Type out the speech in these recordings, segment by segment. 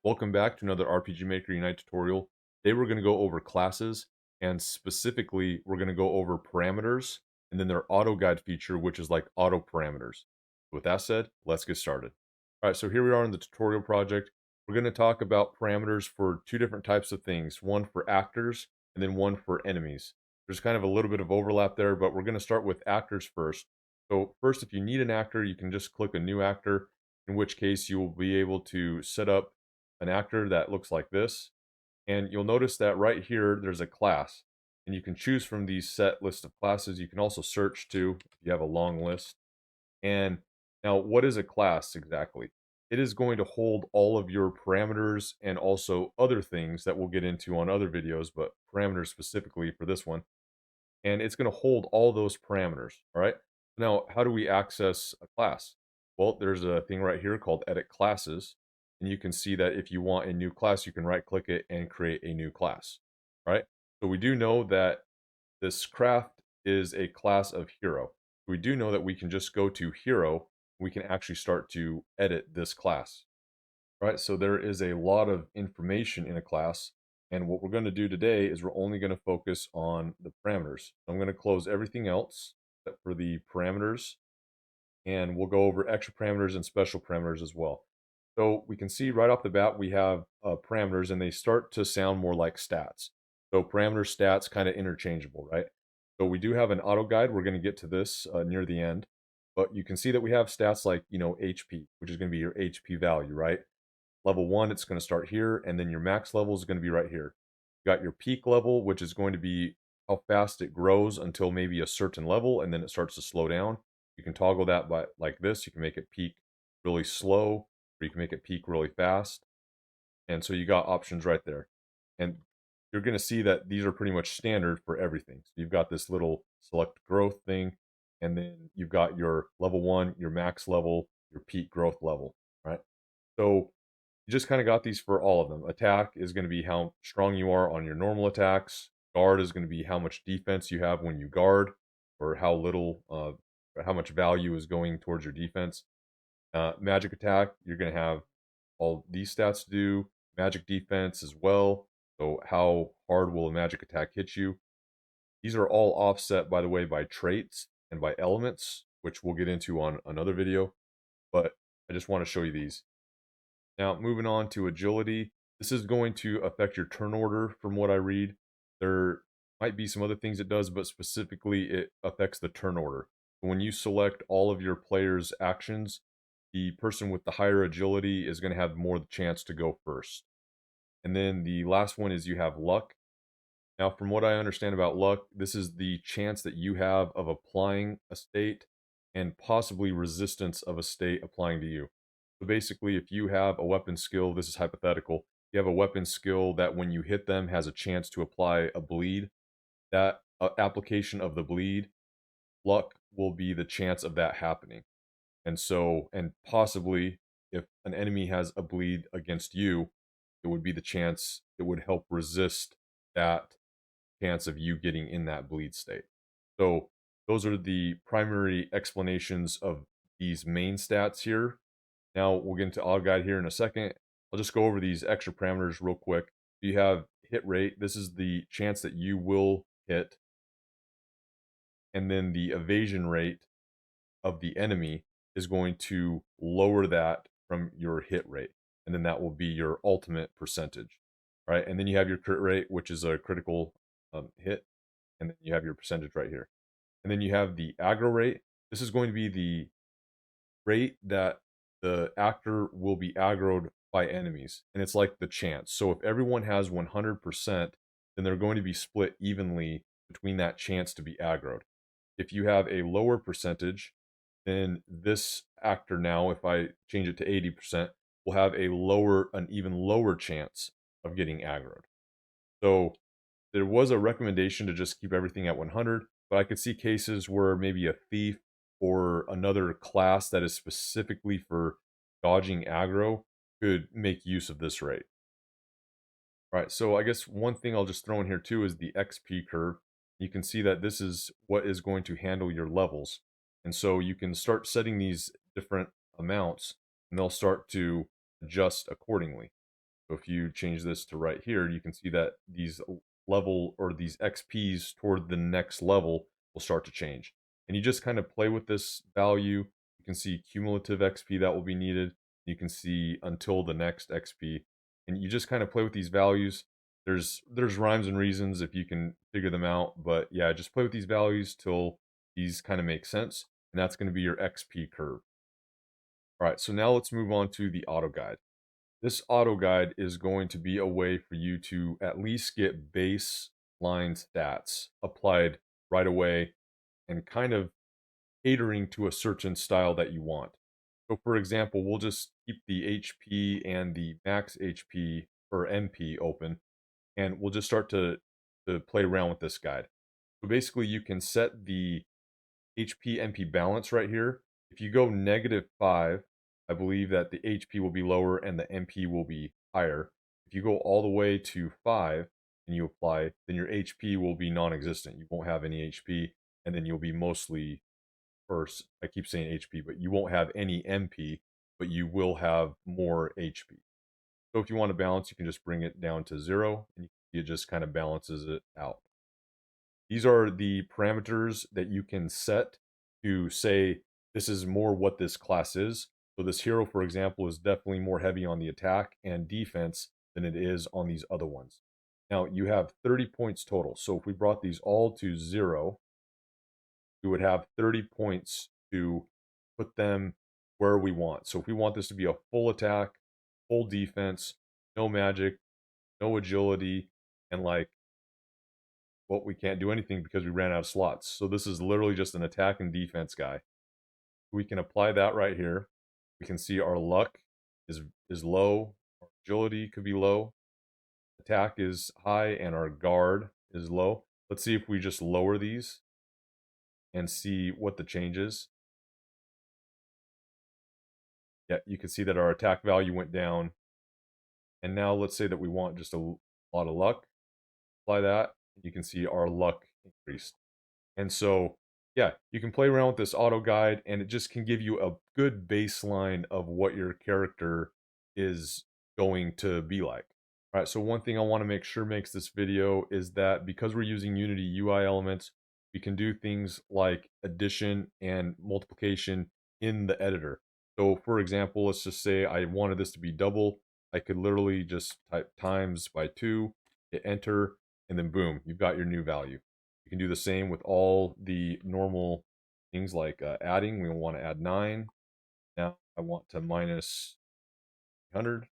Welcome back to another RPG Maker Unite tutorial. Today we're going to go over classes, and specifically we're going to go over parameters and then their auto guide feature, which is like auto parameters. With that said, let's get started. All right, so here we are in the tutorial project. We're going to talk about parameters for two different types of things, one for actors and then one for enemies. There's kind of a little bit of overlap there, but we're going to start with actors first. So first, if you need an actor, you can just click a new actor, in which case you will be able to set up an actor that looks like this. And you'll notice that right here, there's a class. And you can choose from these set list of classes. You can also search too, if you have a long list. And now, what is a class exactly? It is going to hold all of your parameters and also other things that we'll get into on other videos, but parameters specifically for this one. And it's going to hold all those parameters, all right? Now, how do we access a class? Well, there's a thing right here called Edit Classes, and you can see that if you want a new class, you can right-click it and create a new class, right? So we do know that this craft is a class of hero. We do know that we can just go to hero, we can actually start to edit this class, right? So there is a lot of information in a class. And what we're going to do today is we're only going to focus on the parameters. I'm going to close everything else except for the parameters. And we'll go over extra parameters and special parameters as well. So we can see right off the bat, we have parameters and they start to sound more like stats. So parameter stats kind of interchangeable, right? So we do have an auto guide. We're going to get to this near the end. But you can see that we have stats like, HP, which is going to be your HP value, right? Level 1, it's going to start here, and then your max level is going to be right here. You got your peak level, which is going to be how fast it grows until maybe a certain level, and then it starts to slow down. You can toggle that by like this. You can make it peak really slow, or you can make it peak really fast. And so you got options right there. And you're going to see that these are pretty much standard for everything. So you've got this little select growth thing, and then you've got your level 1, your max level, your peak growth level, right? So you just kind of got these for all of them. Attack is going to be how strong you are on your normal attacks. Guard is going to be how much defense you have when you guard, or how little, or how much value is going towards your defense. Magic attack, you're going to have all these stats do. Magic defense as well. So how hard will a magic attack hit you? These are all offset, by the way, by traits and by elements, which we'll get into on another video. But I just want to show you these. Now, moving on to agility, this is going to affect your turn order from what I read. There might be some other things it does, but specifically it affects the turn order. When you select all of your players' actions, the person with the higher agility is going to have more chance to go first. And then the last one is you have luck. Now, from what I understand about luck, this is the chance that you have of applying a state and possibly resistance of a state applying to you. So basically, if you have a weapon skill, this is hypothetical, you have a weapon skill that when you hit them has a chance to apply a bleed, that application of the bleed, luck will be the chance of that happening. And so, and possibly if an enemy has a bleed against you, it would be the chance it would help resist that chance of you getting in that bleed state. So those are the primary explanations of these main stats here. Now we'll get into auto guide here in a second. I'll just go over these extra parameters real quick. You have hit rate. This is the chance that you will hit. And then the evasion rate of the enemy is going to lower that from your hit rate. And then that will be your ultimate percentage, right? And then you have your crit rate, which is a critical hit. And then you have your percentage right here. And then you have the aggro rate. This is going to be the rate that the actor will be aggroed by enemies. And it's like the chance. So if everyone has 100%, then they're going to be split evenly between that chance to be aggroed. If you have a lower percentage, then this actor now, if I change it to 80%, will have an even lower chance of getting aggroed. So there was a recommendation to just keep everything at 100, but I could see cases where maybe a thief or another class that is specifically for dodging aggro could make use of this rate. All right, so I guess one thing I'll just throw in here too is the XP curve. You can see that this is what is going to handle your levels. And so you can start setting these different amounts and they'll start to adjust accordingly. So if you change this to right here, you can see that these level or these XPs toward the next level will start to change. And you just kind of play with this value. You can see cumulative XP that will be needed. You can see until the next XP. And you just kind of play with these values. There's rhymes and reasons if you can figure them out. But yeah, just play with these values till these kind of make sense. And that's going to be your XP curve. All right, so now let's move on to the auto guide. This auto guide is going to be a way for you to at least get baseline stats applied right away and kind of catering to a certain style that you want. So for example, we'll just keep the HP and the max HP or MP open, and we'll just start to play around with this guide. So basically you can set the HP MP balance right here. If you go -5, I believe that the HP will be lower and the MP will be higher. If you go all the way to 5 and you apply, then your HP will be non-existent. You won't have any HP, and then you'll be mostly, first, I keep saying HP, but you won't have any MP, but you will have more HP. So if you want to balance, you can just bring it down to 0, and it just kind of balances it out. These are the parameters that you can set to say this is more what this class is. So this hero, for example, is definitely more heavy on the attack and defense than it is on these other ones. Now you have 30 points total. So if we brought these all to 0, we would have 30 points to put them where we want. So if we want this to be a full attack, full defense, no magic, no agility, and like, well, we can't do anything because we ran out of slots. So this is literally just an attack and defense guy. We can apply that right here. We can see our luck is low, our agility could be low, attack is high, and our guard is low. Let's see if we just lower these and see what the change is. Yeah, you can see that our attack value went down. And now let's say that we want just a lot of luck. Apply that. You can see our luck increased. And so, yeah, you can play around with this auto guide, and it just can give you a good baseline of what your character is going to be like. All right, so one thing I want to make sure makes this video is that because we're using Unity UI elements, we can do things like addition and multiplication in the editor. So for example, let's just say I wanted this to be double. I could literally just type times by 2, hit enter, and then boom, you've got your new value. You can do the same with all the normal things like adding. We want to add 9. Now I want to minus 100.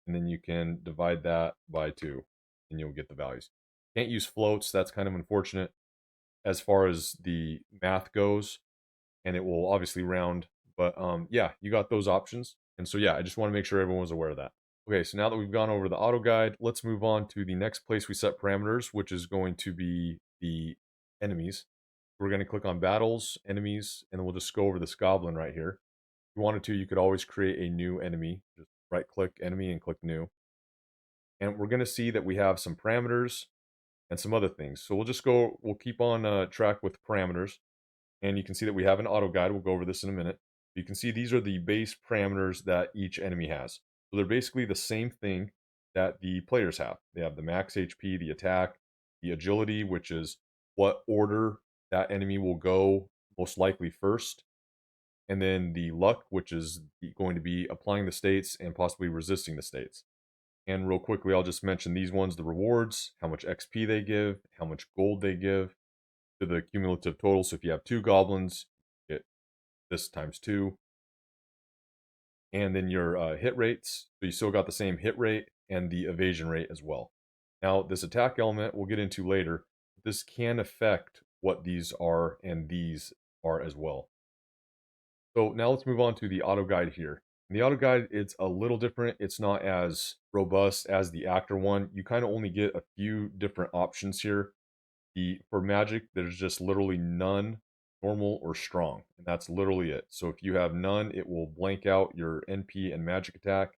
And then you can divide that by 2, and you'll get the values. Can't use floats. That's kind of unfortunate as far as the math goes, and it will obviously round. But yeah, you got those options. And so yeah, I just want to make sure everyone was aware of that. Okay, so now that we've gone over the auto guide, let's move on to the next place we set parameters, which is going to be the enemies. We're going to click on battles, enemies, and then we'll just go over this goblin right here. If you wanted to, you could always create a new enemy. Just right click enemy and click new. And we're going to see that we have some parameters and some other things. So we'll keep on track with parameters. And you can see that we have an auto guide. We'll go over this in a minute. You can see these are the base parameters that each enemy has. So they're basically the same thing that the players have. They have the max HP, the attack, the agility, which is what order that enemy will go most likely first, and then the luck, which is going to be applying the states and possibly resisting the states. And real quickly, I'll just mention these ones, the rewards, how much XP they give, how much gold they give, to the cumulative total. So if you have 2 goblins, you get this times 2. And then your hit rates. So you still got the same hit rate and the evasion rate as well. Now, this attack element we'll get into later. This can affect what these are and these are as well. So now let's move on to the auto guide here. In the auto guide, it's a little different. It's not as robust as the actor one. You kind of only get a few different options here. For magic, there's just literally none, normal, or strong, and that's literally it. So if you have none, it will blank out your NP and magic attack.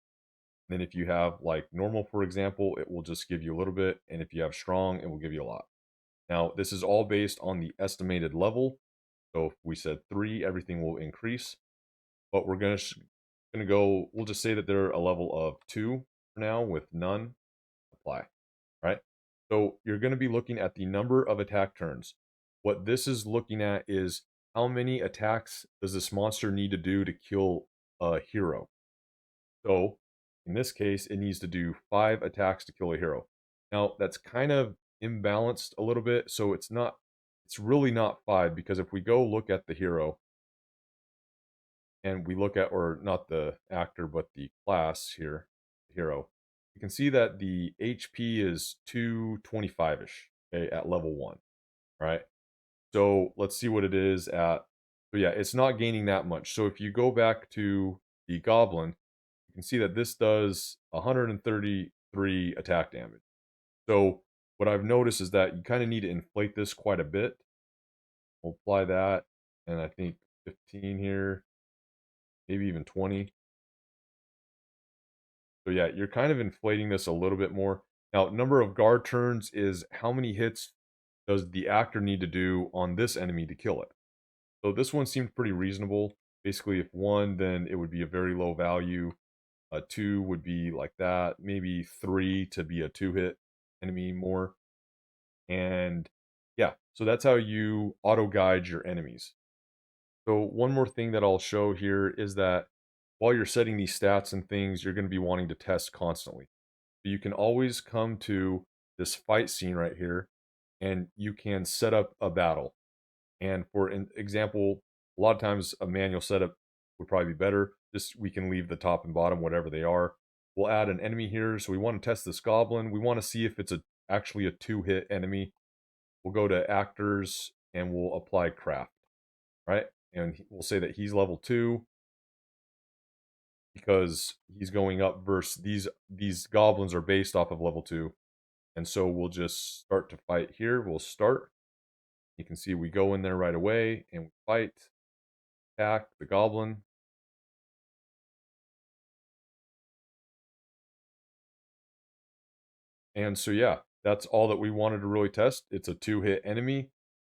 And then if you have like normal, for example, it will just give you a little bit, and if you have strong, it will give you a lot. Now, this is all based on the estimated level. So if we said 3, everything will increase. But we're gonna go, we'll just say that they're a level of 2. for now with none, apply, right? So you're going to be looking at the number of attack turns. What this is looking at is how many attacks does this monster need to do to kill a hero. So in this case, it needs to do 5 attacks to kill a hero. Now that's kind of imbalanced a little bit, so it's really not 5, because if we go look at the hero and we look at, or not the actor, but the class here, the hero, you can see that the HP is 225-ish, okay, at level 1, right? So let's see what it is at, so yeah, it's not gaining that much. So if you go back to the goblin, you can see that this does 133 attack damage. So what I've noticed is that you kind of need to inflate this quite a bit. We'll apply that, and I think 15 here, maybe even 20. So yeah, you're kind of inflating this a little bit more. Now, number of guard turns is how many hits does the actor need to do on this enemy to kill it. So this one seemed pretty reasonable. Basically, if 1, then it would be a very low value. 2 would be like that. Maybe 3 to be a 2-hit enemy more. And yeah, so that's how you auto-guide your enemies. So one more thing that I'll show here is that while you're setting these stats and things, you're going to be wanting to test constantly. So you can always come to this fight scene right here, and you can set up a battle. And for an example, a lot of times a manual setup would probably be better. Just we can leave the top and bottom, whatever they are. We'll add an enemy here. So we want to test this goblin. We want to see if it's actually a 2-hit enemy. We'll go to actors and we'll apply craft, right? And we'll say that he's level 2 because he's going up versus these goblins are based off of level 2. And so we'll just start to fight here. We'll start. You can see we go in there right away and we fight, attack the goblin. And so yeah, that's all that we wanted to really test. It's a 2-hit enemy,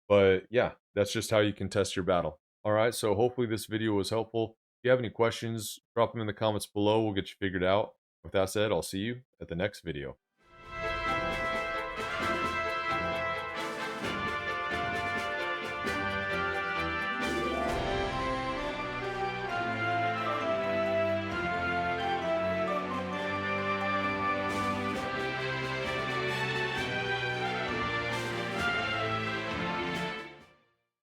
but yeah, that's just how you can test your battle. All right, so hopefully this video was helpful. If you have any questions, drop them in the comments below. We'll get you figured out. With that said, I'll see you at the next video.